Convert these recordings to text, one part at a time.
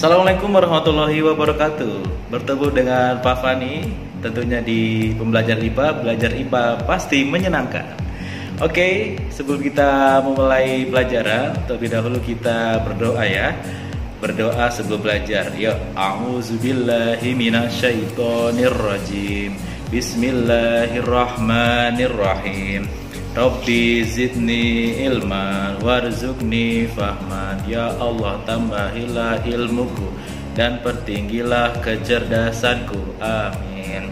Assalamualaikum warahmatullahi wabarakatuh. Bertemu dengan Pak Fani, tentunya di Pembelajar IPA. Belajar IPA pasti menyenangkan. Oke, sebelum kita memulai pelajaran, terlebih dahulu kita berdoa ya. Berdoa sebelum belajar. Ya, a'udzubillahi minasyaitonirrajim. Bismillahirrahmanirrahim. Rabbi zidni ilman warzuqni fahman. Ya Allah, tambahilah ilmuku dan pertinggilah kecerdasanku. Amin.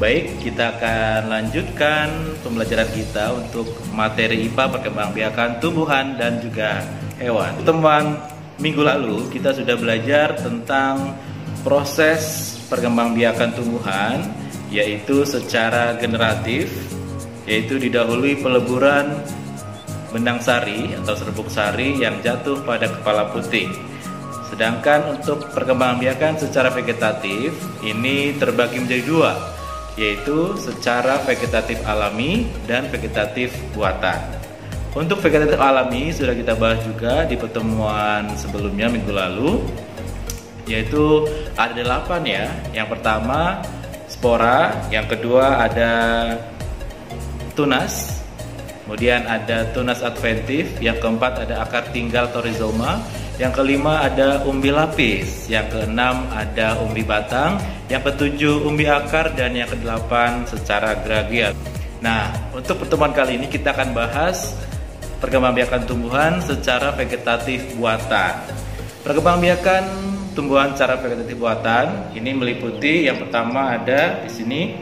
Baik, kita akan lanjutkan pembelajaran kita untuk materi IPA perkembangbiakan tumbuhan dan juga hewan. Teman, minggu lalu kita sudah belajar tentang proses perkembangbiakan tumbuhan, yaitu secara generatif, yaitu didahului peleburan benang sari atau serbuk sari yang jatuh pada kepala puting. Sedangkan untuk perkembangbiakan secara vegetatif ini terbagi menjadi dua, yaitu secara vegetatif alami dan vegetatif buatan. Untuk vegetatif alami sudah kita bahas juga di pertemuan sebelumnya minggu lalu, yaitu ada 8 ya. Yang pertama spora, yang kedua ada tunas, kemudian ada tunas adventif, yang keempat ada akar tinggal atau rizoma, yang kelima ada umbi lapis, yang keenam ada umbi batang, yang ketujuh umbi akar, dan yang kedelapan secara gragial. Nah, untuk pertemuan kali ini kita akan bahas perkembangbiakan tumbuhan secara vegetatif buatan. Perkembangbiakan tumbuhan secara vegetatif buatan ini meliputi, yang pertama ada di sini,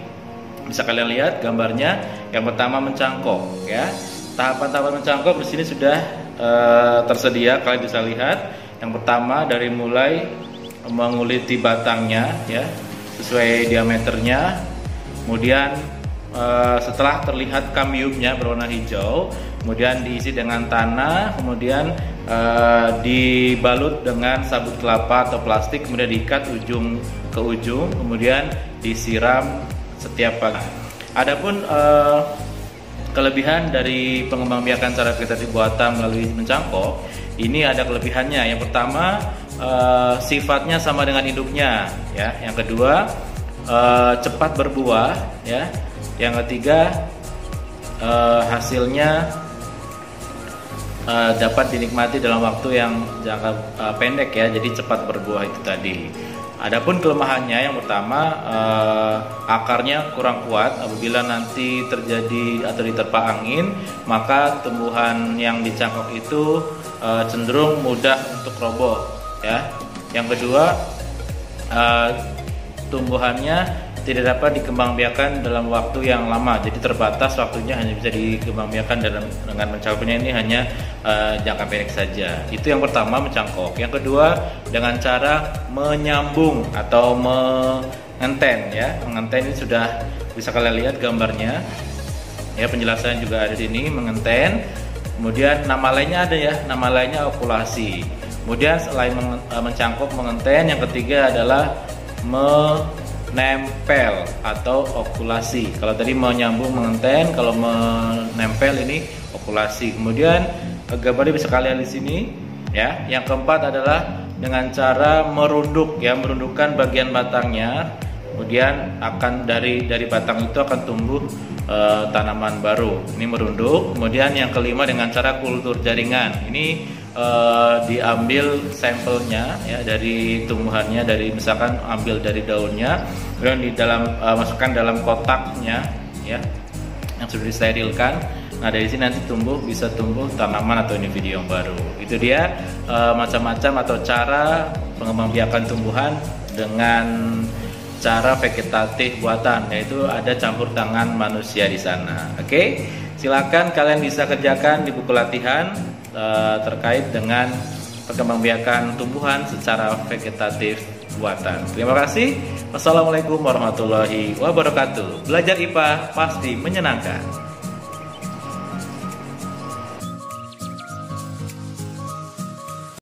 bisa kalian lihat gambarnya. Yang pertama mencangkok ya. Tahapan-tahapan mencangkok di sini sudah tersedia, kalian bisa lihat. Yang pertama dari mulai menguliti batangnya ya, sesuai diameternya. Kemudian setelah terlihat kambiumnya berwarna hijau, kemudian diisi dengan tanah, kemudian dibalut dengan sabut kelapa atau plastik, kemudian diikat ujung ke ujung, kemudian disiram setiap pagi. Adapun kelebihan dari pengembangbiakan secara vegetatif buatan melalui mencangkok, ini ada kelebihannya. Yang pertama, sifatnya sama dengan induknya ya. Yang kedua, cepat berbuah ya. Yang ketiga, hasilnya dapat dinikmati dalam waktu yang jangka pendek ya, jadi cepat berbuah itu tadi. Adapun kelemahannya, yang pertama akarnya kurang kuat. Apabila nanti terjadi atau diterpa angin, maka tumbuhan yang dicangkok itu cenderung mudah untuk roboh ya. Yang kedua, tumbuhannya tidak dapat dikembangbiakan dalam waktu yang lama, jadi terbatas waktunya, hanya bisa dikembangbiakan dengan mencangkoknya ini hanya jangka pendek saja. Itu yang pertama, mencangkok. Yang kedua, dengan cara menyambung atau mengenten ya. Mengenten ini sudah bisa kalian lihat gambarnya ya, penjelasan juga ada di sini, mengenten. Kemudian nama lainnya ada ya, nama lainnya okulasi. Kemudian selain mencangkok, mengenten, yang ketiga adalah menempel atau okulasi. Kalau tadi menyambung, mengenten, kalau menempel ini okulasi. Kemudian gambarnya bisa kalian di sini ya. Yang keempat adalah dengan cara merunduk ya, merundukkan bagian batangnya. Kemudian akan dari batang itu akan tumbuh tanaman baru. Ini merunduk. Kemudian yang kelima dengan cara kultur jaringan. Ini diambil sampelnya ya dari tumbuhannya, dari misalkan ambil dari daunnya, kemudian di dalam masukkan dalam kotaknya ya yang sudah disterilkan. Nah, dari sini nanti bisa tumbuh tanaman atau individu yang baru. Itu dia macam-macam atau cara pengembangbiakan tumbuhan dengan cara vegetatif buatan, yaitu ada campur tangan manusia di sana. Oke, silakan kalian bisa kerjakan di buku latihan terkait dengan perkembangbiakan tumbuhan secara vegetatif buatan. Terima kasih. Wassalamualaikum warahmatullahi wabarakatuh. Belajar IPA pasti menyenangkan.